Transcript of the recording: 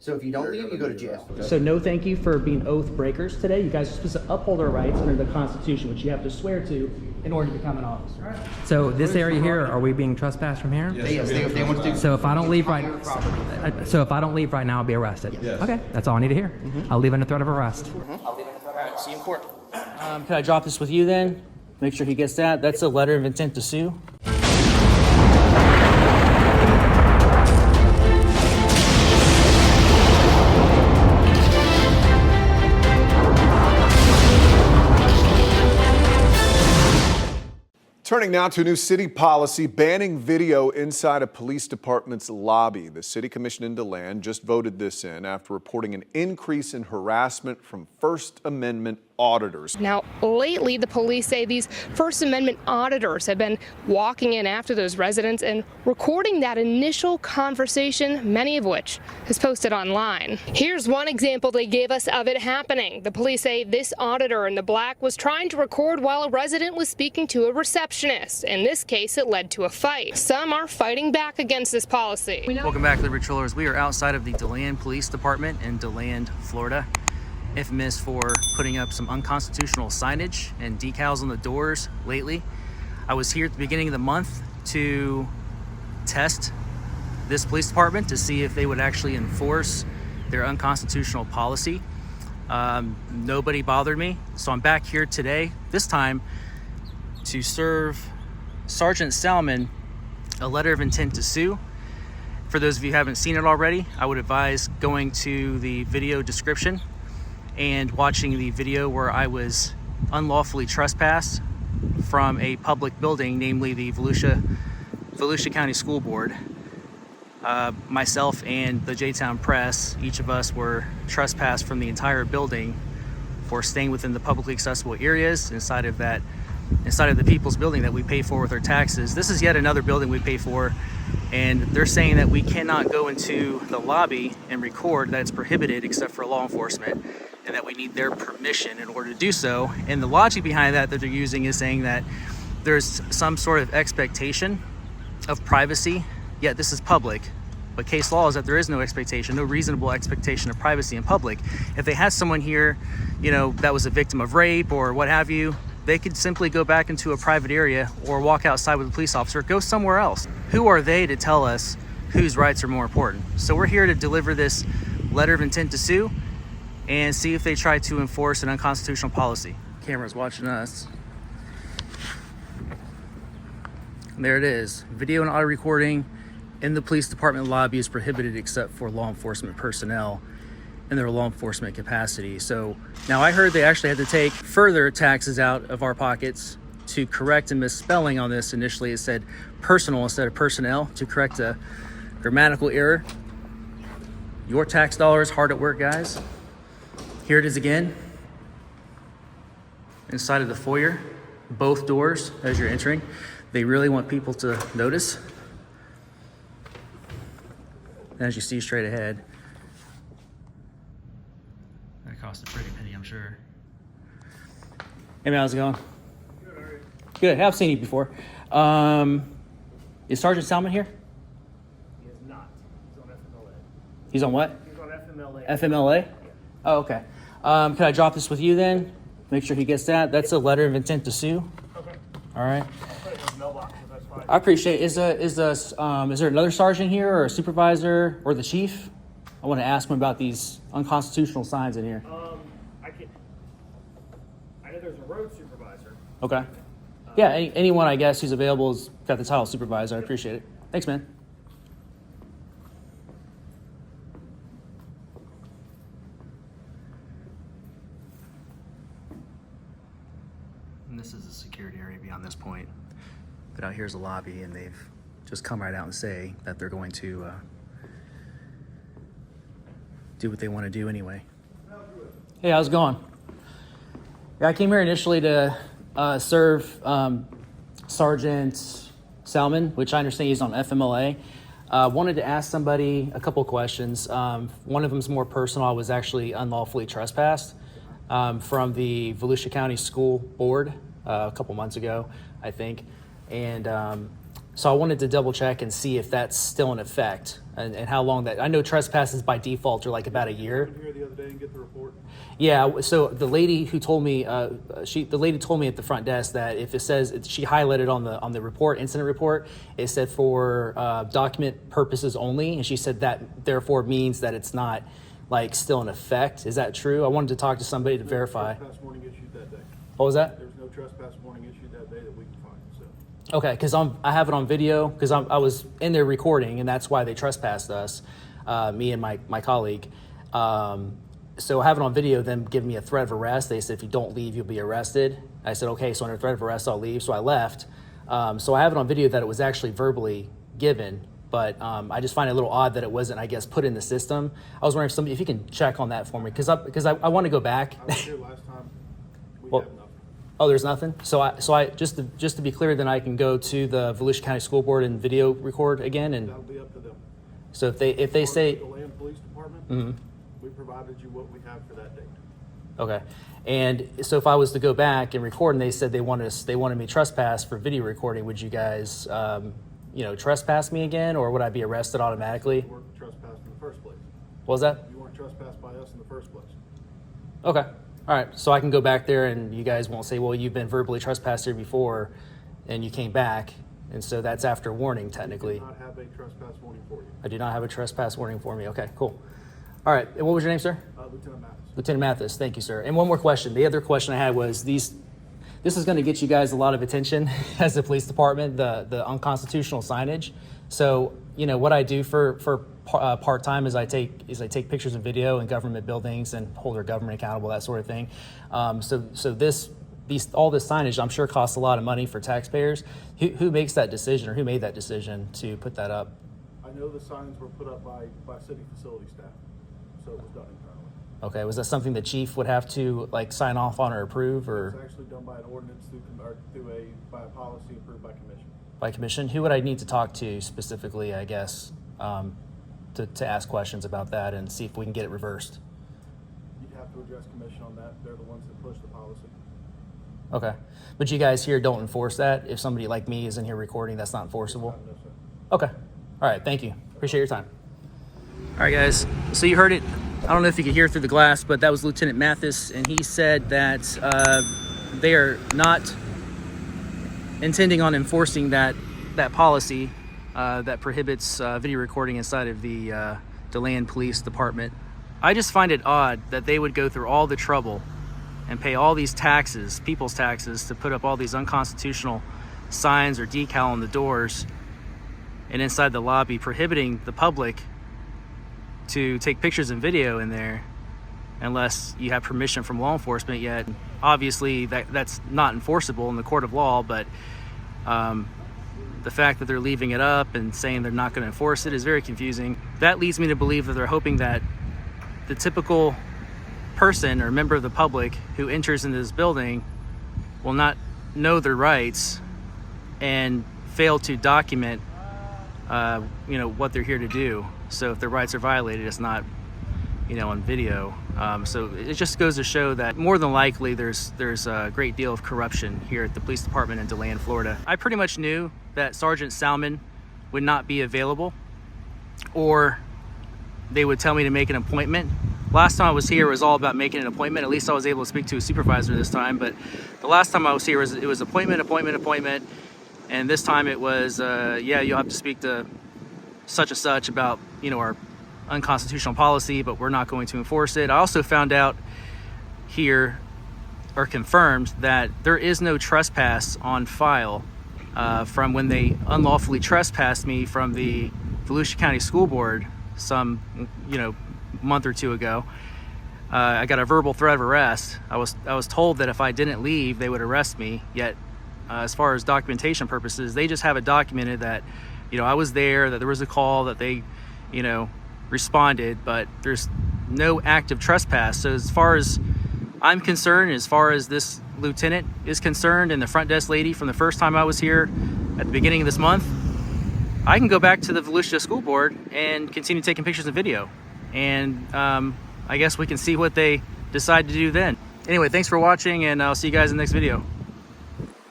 So if you don't leave, you go to jail. So no thank you for being oath breakers today. You guys are supposed to uphold our rights under the Constitution, which you have to swear to in order to become an officer. So this area here, are we being trespassed from here? Yes, they want to do. So if I don't leave right, now, I'll be arrested. Yes. Okay, that's all I need to hear. I'll leave under threat of arrest. All right, see you in court. Can I drop this with you then? Make sure he gets that. That's a letter of intent to sue. Turning now to a new city policy banning video inside a police department's lobby. The city commission in DeLand just voted this in after reporting an increase in harassment from First Amendment auditors. Now, lately, the police say these First Amendment auditors have been walking in after those residents and recording that initial conversation, many of which is posted online. Here's one example they gave us of it happening. The police say this auditor in the black was trying to record while a resident was speaking to a receptionist. In this case, it led to a fight. Some are fighting back against this policy. Welcome back, Liberty Trollers. We are outside of the DeLand Police Department in DeLand, Florida. Infamous for putting up some unconstitutional signage and decals on the doors lately. I was here at the beginning of the month to test this police department to see if they would actually enforce their unconstitutional policy. Nobody bothered me, so I'm back here today, this time to serve Sergeant Salmon a letter of intent to sue. For those of you who haven't seen it already, I would advise going to the video description and watching the video where I was unlawfully trespassed from a public building, namely the Volusia County School Board. Myself and the J-Town Press, each of us were trespassed from the entire building for staying within the publicly accessible areas inside of the people's building that we pay for with our taxes. This is yet another building we pay for, and they're saying that we cannot go into the lobby and record, that it's prohibited except for law enforcement, and that we need their permission in order to do so. And the logic behind that they're using is saying that there's some sort of expectation of privacy, yet this is public. But case law is that there is no expectation, no reasonable expectation of privacy in public. If they had someone here, that was a victim of rape or what have you, they could simply go back into a private area or walk outside with a police officer, go somewhere else. Who are they to tell us whose rights are more important? So we're here to deliver this letter of intent to sue and see if they try to enforce an unconstitutional policy. Camera's watching us. And there it is. Video and audio recording in the police department lobby is prohibited except for law enforcement personnel in their law enforcement capacity. So now I heard they actually had to take further taxes out of our pockets to correct a misspelling on this. Initially it said personal instead of personnel, to correct a grammatical error. Your tax dollars hard at work, guys. Here it is again, inside of the foyer, both doors as you're entering. They really want people to notice. And as you see straight ahead, that cost a pretty penny, I'm sure. Hey man, how's it going? Good, I've seen you before. Is Sergeant Salmon here? He is not. He's on FMLA. He's on what? He's on FMLA. FMLA? Yeah. Oh, okay. Can I drop this with you then? Make sure he gets that. That's a letter of intent to sue. Okay. All right. I'll put it in his mailbox, if that's fine. I appreciate it. Is there another sergeant here or a supervisor or the chief? I want to ask him about these unconstitutional signs in here. I know there's a road supervisor. Okay. Yeah, anyone I guess who's available has got the title supervisor. I appreciate it. Thanks, man. And this is a security area beyond this point. But out here's the lobby, and they've just come right out and say that they're going to do what they want to do anyway. Hey, how's it going? Yeah, I came here initially to serve Sergeant Salmon, which I understand he's on FMLA. Wanted to ask somebody a couple questions. One of them is more personal. I was actually unlawfully trespassed from the Volusia County School Board a couple months ago, I think. And so I wanted to double check and see if that's still in effect. and how long that, I know trespasses by default are like about a year. Here the other day and get the report. Yeah, so the lady who told me, the lady told me at the front desk that if it says, she highlighted on the report, incident report, it said for document purposes only, and she said that therefore means that it's not like still in effect. Is that true? I wanted to talk to somebody to verify. Trespass warning issued that day. What was that? There was no trespass warning issued that day that we can find, so. Okay, because I have it on video, because I was in there recording, and that's why they trespassed us, me and my colleague. So I have it on video, them giving me a threat of arrest. They said, if you don't leave, you'll be arrested. I said, okay, so under threat of arrest, I'll leave. So I left. So I have it on video that it was actually verbally given, but I just find it a little odd that it wasn't, I guess, put in the system. I was wondering if you can check on that for me, because I want to go back. I was here last time, we Well, have nothing. Oh, there's nothing? So I just to be clear, then I can go to the Volusia County School Board and video record again? And That'll be up to them. so if they say, The Land Police Department, we provided you what we have for that date. okay, and so if I was to go back and record, and they said they wanted me trespass for video recording, would you guys, trespass me again, or would I be arrested automatically? You weren't trespassed in the first place. What was that? You weren't trespassed by us in the first place. Okay, all right. So I can go back there, and you guys won't say, well, you've been verbally trespassed here before, and you came back, and so that's after warning, technically. We do not have a trespass warning for you. I do not have a trespass warning for me. Okay, cool. All right, and what was your name, sir? Lieutenant Mathis. Lieutenant Mathis, thank you, sir. And one more question. The other question I had was this is going to get you guys a lot of attention as the police department, the unconstitutional signage. So, what I do for part-time is I take pictures and video in government buildings and hold our government accountable, that sort of thing. So all this signage, I'm sure, costs a lot of money for taxpayers. Who makes that decision, or who made that decision to put that up? I know the signs were put up by city facility staff, so it was done internally. Okay, was that something the chief would have to sign off on or approve, or It was actually done by an ordinance by a policy approved by commission. by commission? Who would I need to talk to specifically, I guess, to ask questions about that and see if we can get it reversed? You'd have to address commission on that. They're the ones that push the policy. Okay, but you guys here don't enforce that? If somebody like me is in here recording, that's not enforceable? No, sir. Okay, all right, thank you. Appreciate your time. All right, guys, so you heard it. I don't know if you could hear through the glass, but that was Lieutenant Mathis, and he said that they are not intending on enforcing that policy that prohibits video recording inside of the DeLand Police Department. I just find it odd that they would go through all the trouble and pay all these taxes, people's taxes, to put up all these unconstitutional signs or decal on the doors and inside the lobby, prohibiting the public to take pictures and video in there unless you have permission from law enforcement. Yet obviously that's not enforceable in the court of law, but the fact that they're leaving it up and saying they're not going to enforce it is very confusing. That leads me to believe that they're hoping that the typical person or member of the public who enters into this building will not know their rights and fail to document what they're here to do. So if their rights are violated, it's not on video. So it just goes to show that more than likely there's a great deal of corruption here at the police department in DeLand, Florida. I pretty much knew that Sergeant Salmon would not be available, or they would tell me to make an appointment. Last time I was here, it was all about making an appointment. At least I was able to speak to a supervisor this time, but the last time I was here, it was appointment, and this time it was, you'll have to speak to such and such about, our unconstitutional policy, but we're not going to enforce it. I also found out here, or confirmed, that there is no trespass on file from when they unlawfully trespassed me from the Volusia County School Board some, month or two ago. I got a verbal threat of arrest. I was told that if I didn't leave, they would arrest me. Yet, as far as documentation purposes, they just have it documented that, I was there, that there was a call, that they, responded, but there's no active trespass. So as far as I'm concerned, as far as this lieutenant is concerned, and the front desk lady from the first time I was here at the beginning of this month, I can go back to the Volusia School Board and continue taking pictures and video. And I guess we can see what they decide to do then. Anyway, thanks for watching, and I'll see you guys in the next video.